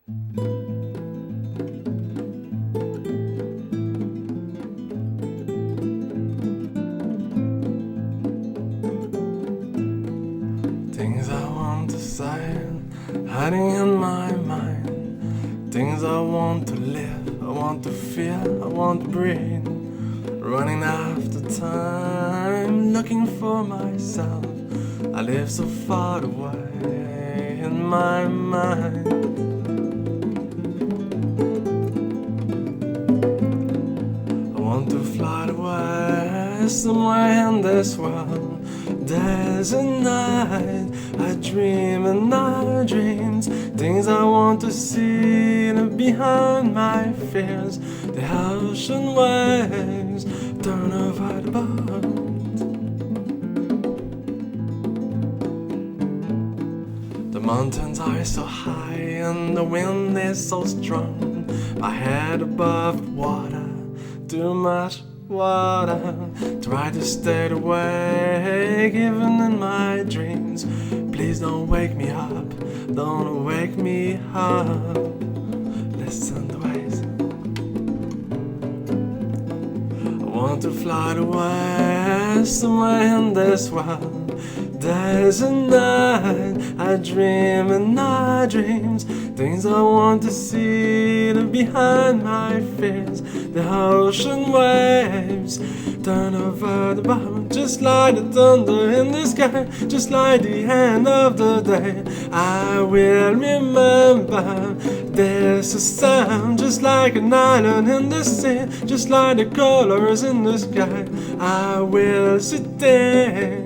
Things I want to say, hiding in my mind. Things I want to live, I want to feel, I want to breathe. Running after time, looking for myself. I live so far away in my mind. I want to fly away somewhere in this world. There's a night I dream and I dreams, things I want to see behind my fears. The ocean waves turn over the boat. The mountains are so high and the wind is so strong. My head above water, too much water. Try to stay awake even in my dreams. Please don't wake me up, don't wake me up. Listen to waves. I want to fly away somewhere in this world. There's a night I dream and I dreams, things I want to see behind my fears. The ocean waves turn over the bottom, just like the thunder in the sky, just like the end of the day. I will remember there's a sound, just like an island in the sea, just like the colors in the sky. I will sit there